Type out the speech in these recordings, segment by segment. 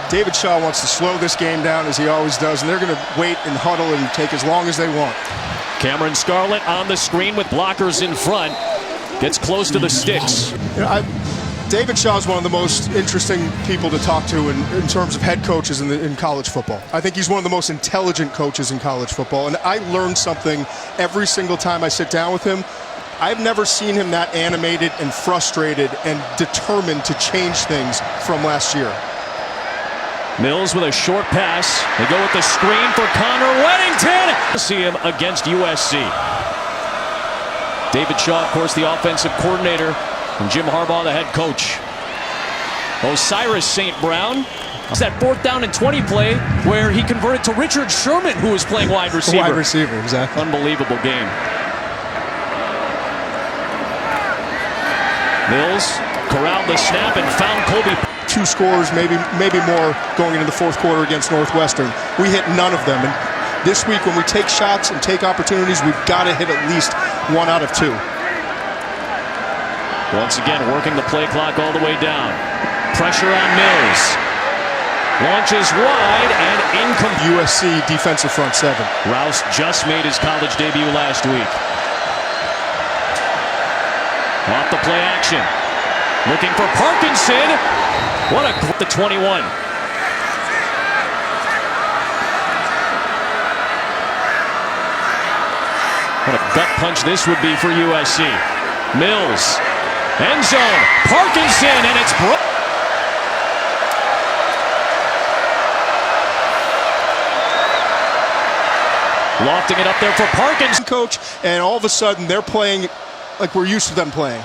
David Shaw wants to slow this game down as he always does, and they're going to wait and huddle and take as long as they want. Cameron Scarlett on the screen with blockers in front. Gets close to the sticks. You know, David Shaw is one of the most interesting people to talk to in terms of head coaches in college football. I think he's one of the most intelligent coaches in college football, and I learn something every single time I sit down with him. I've never seen him that animated and frustrated and determined to change things from last year. Mills with a short pass. They go with the screen for Connor Weddington. See him against USC. David Shaw, of course, the offensive coordinator, and Jim Harbaugh, the head coach. Osiris St. Brown. It's that 4th down and 20 play where he converted to Richard Sherman, who was playing wide receiver. Wide receiver, exactly. Unbelievable game. Mills corralled the snap and found Colby. 2 scores, maybe more going into the 4th quarter against Northwestern. We hit none of them. And this week, when we take shots and take opportunities, we've got to hit at least 1 out of 2. Once again, working the play clock all the way down. Pressure on Mills. Launches wide and incomplete. USC defensive front 7. Rouse just made his college debut last week. Off the play action. Looking for Parkinson. What a the 21. What a gut punch this would be for USC. Mills. End zone. Parkinson, and it's broke. Lofting it up there for Parkinson. Coach, and all of a sudden they're playing like we're used to them playing.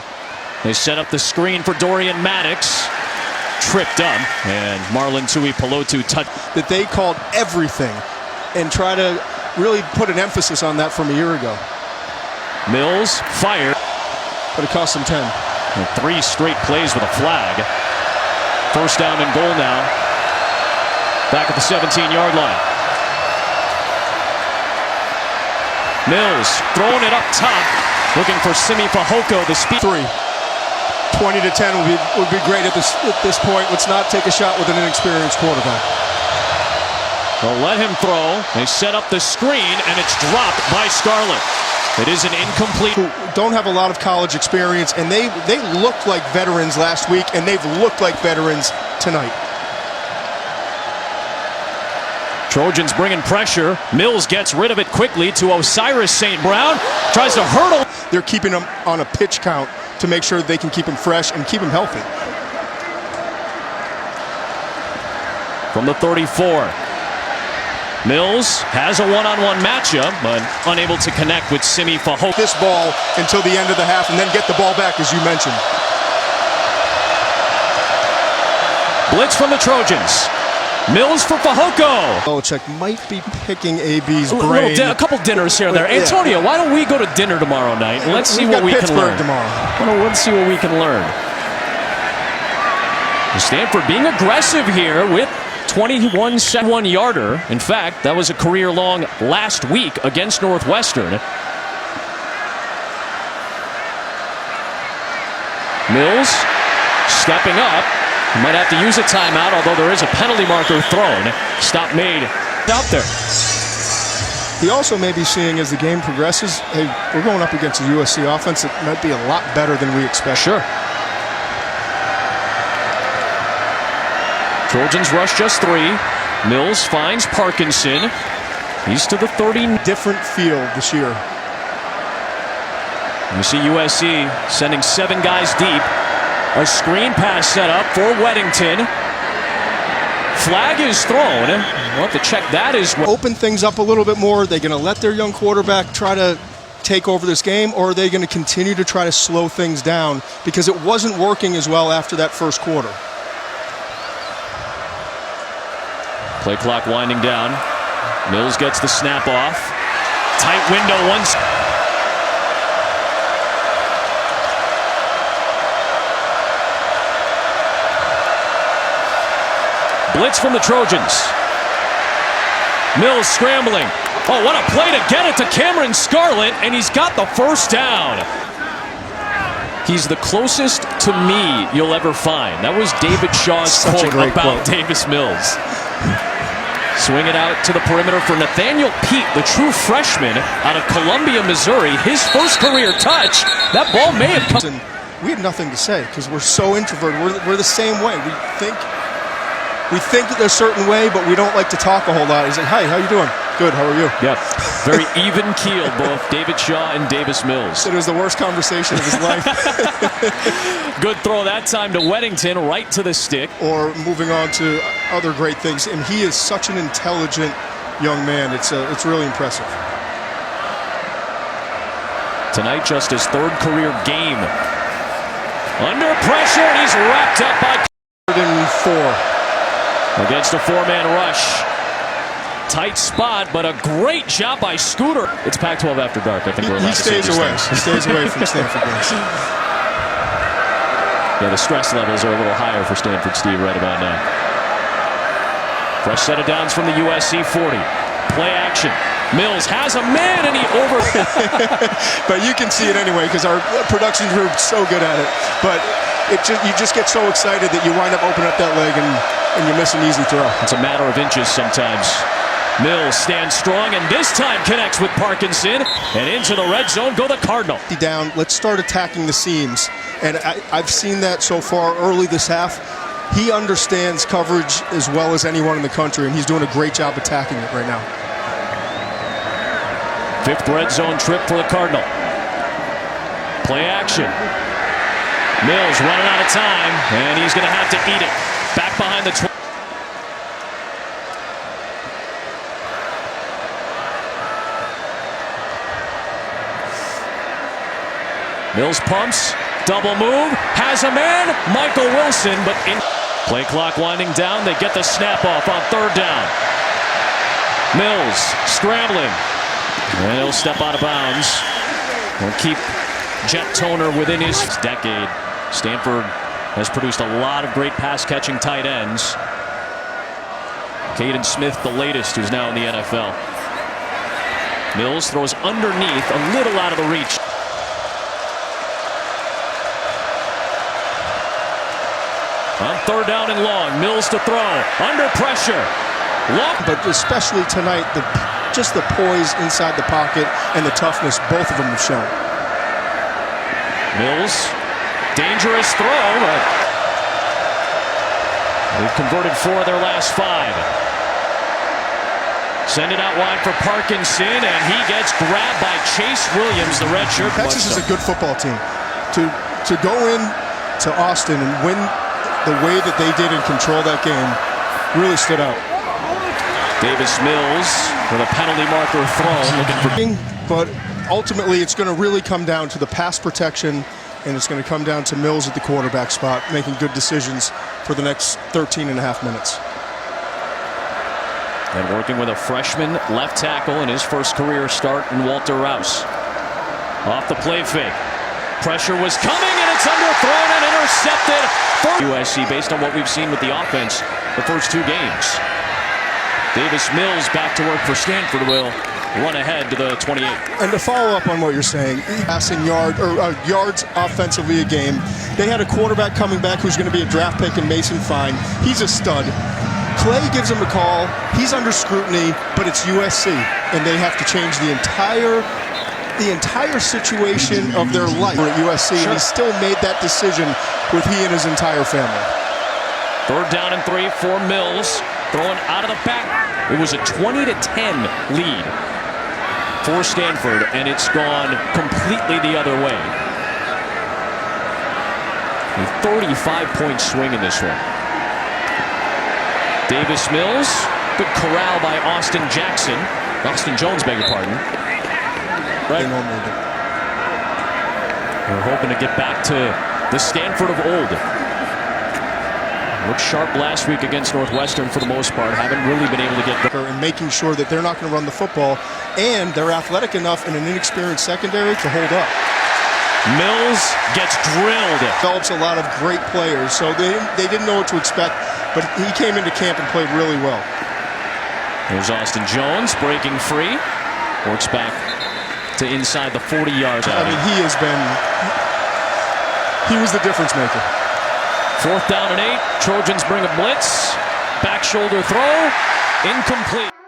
They set up the screen for Dorian Maddox. Tripped up, and Marlon Tuipulotu touched. That they called everything and try to really put an emphasis on that from a year ago. Mills fired. But it cost them 10. And 3 straight plays with a flag. 1st down and goal now. Back at the 17-yard line. Mills throwing it up top. Looking for Simi Fehoko, the speed. 20 to 10 would be great at this point. Let's not take a shot with an inexperienced quarterback. They'll let him throw. They set up the screen, and it's dropped by Scarlett. It is an incomplete. Who don't have a lot of college experience, and they looked like veterans last week, and they've looked like veterans tonight. Trojans bringing pressure. Mills gets rid of it quickly to Osiris St. Brown. Tries to hurdle. They're keeping him on a pitch count to make sure they can keep him fresh and keep him healthy. From the 34. Mills has a one-on-one matchup, but unable to connect with Simi Fehoko. This ball until the end of the half and then get the ball back, as you mentioned. Blitz from the Trojans. Mills for Fehoko. Belichick might be picking AB's brain. A couple dinners here and there. Antonio, why don't we go to dinner tomorrow night and let's see what we can learn. Let's see what we can learn. Stanford being aggressive here with 21-yarder. In fact, that was a career-long last week against Northwestern. Mills stepping up. He might have to use a timeout, although there is a penalty marker thrown. Stop made out there. He also may be seeing, as the game progresses, hey, we're going up against a USC offense that might be a lot better than we expect. Sure. Trojans rush just 3. Mills finds Parkinson. He's to the 30. Different field this year. You see USC sending 7 guys deep. A screen pass set up for Weddington. Flag is thrown. We'll have to check that as well. Open things up a little bit more. Are they going to let their young quarterback try to take over this game, or are they going to continue to try to slow things down because it wasn't working as well after that 1st quarter? Play clock winding down. Mills gets the snap off. Tight window once. Blitz from the Trojans. Mills scrambling. Oh, what a play to get it to Cameron Scarlett, and he's got the 1st down. He's the closest to me you'll ever find. That was David Shaw's quote about Davis Mills. Swing it out to the perimeter for Nathaniel Pete, the true freshman out of Columbia, Missouri. His first career touch. That ball may have come. We had nothing to say because we're so introverted. We're the same way. We think a certain way, but we don't like to talk a whole lot. He's like, "Hi, how you doing?" "Good, how are you?" Yeah, very even keeled, both David Shaw and Davis Mills. It was the worst conversation of his life. Good throw that time to Weddington, right to the stick. Or moving on to other great things, and he is such an intelligent young man. It's really impressive. Tonight, just his third career game. Under pressure, and he's wrapped up by 4. Against a 4-man rush. Tight spot, but a great job by Scooter. It's Pac-12 after dark. I think we're allowed to say these things. He stays away from Stanford games. Yeah, the stress levels are a little higher for Stanford, Steve, right about now. Fresh set of downs from the USC 40. Play action. Mills has a man, and he over. But you can see it anyway because our production group's so good at it. But you just get so excited that you wind up opening up that leg and you miss an easy throw. It's a matter of inches sometimes. Mills stands strong and this time connects with Parkinson, and into the red zone go the Cardinal. Down, let's start attacking the seams, and I've seen that so far early this half. He understands coverage as well as anyone in the country, and he's doing a great job attacking it right now. 5th red zone trip for the Cardinal. Play action. Mills running out of time, and he's going to have to eat it. Back behind the 20. Mills pumps, double move, has a man, Michael Wilson, but in play clock winding down, they get the snap off on 3rd down. Mills scrambling, and he'll step out of bounds. We'll keep Jet Toner within his decade. Stanford has produced a lot of great pass-catching tight ends. Caden Smith, the latest, who's now in the NFL. Mills throws underneath, a little out of the reach. On 3rd down and long, Mills to throw, under pressure. Long. But especially tonight, just the poise inside the pocket and the toughness both of them have shown. Mills, dangerous throw, but they've converted 4 of their last 5. Send it out wide for Parkinson, and he gets grabbed by Chase Williams, the redshirt. Texas is a good football team. To go in to Austin and win the way that they did and control that game really stood out. Davis Mills with a penalty marker thrown, looking for. But ultimately, it's going to really come down to the pass protection, and it's going to come down to Mills at the quarterback spot, making good decisions for the next 13 and a half minutes. And working with a freshman left tackle in his first career start in Walter Rouse. Off the play fake. Pressure was coming, and it's underthrown and intercepted for USC based on what we've seen with the offense the first 2 games. Davis Mills back to work for Stanford will run ahead to the 28. And to follow up on what you're saying, passing yards offensively a game. They had a quarterback coming back who's going to be a draft pick in Mason Fine. He's a stud. Clay gives him a call. He's under scrutiny, but it's USC, and they have to change the entire situation of their life at USC, and he still made that decision with he and his entire family. 3rd down and 3 for Mills, throwing out of the back. It was a 20-10 lead for Stanford, and it's gone completely the other way. A 35-point swing in this one. Davis Mills, good corral by Austin Jones, beg your pardon. Right. We're hoping to get back to the Stanford of old. Looked sharp last week against Northwestern for the most part. Haven't really been able to get there. And making sure that they're not going to run the football, and they're athletic enough in an inexperienced secondary to hold up. Mills gets drilled. Develops a lot of great players, so they didn't know what to expect, but he came into camp and played really well. There's Austin Jones breaking free. Works back to inside the 40 yards. I mean, he has been He was the difference maker. 4th down and 8. Trojans bring a blitz. Back shoulder throw. Incomplete.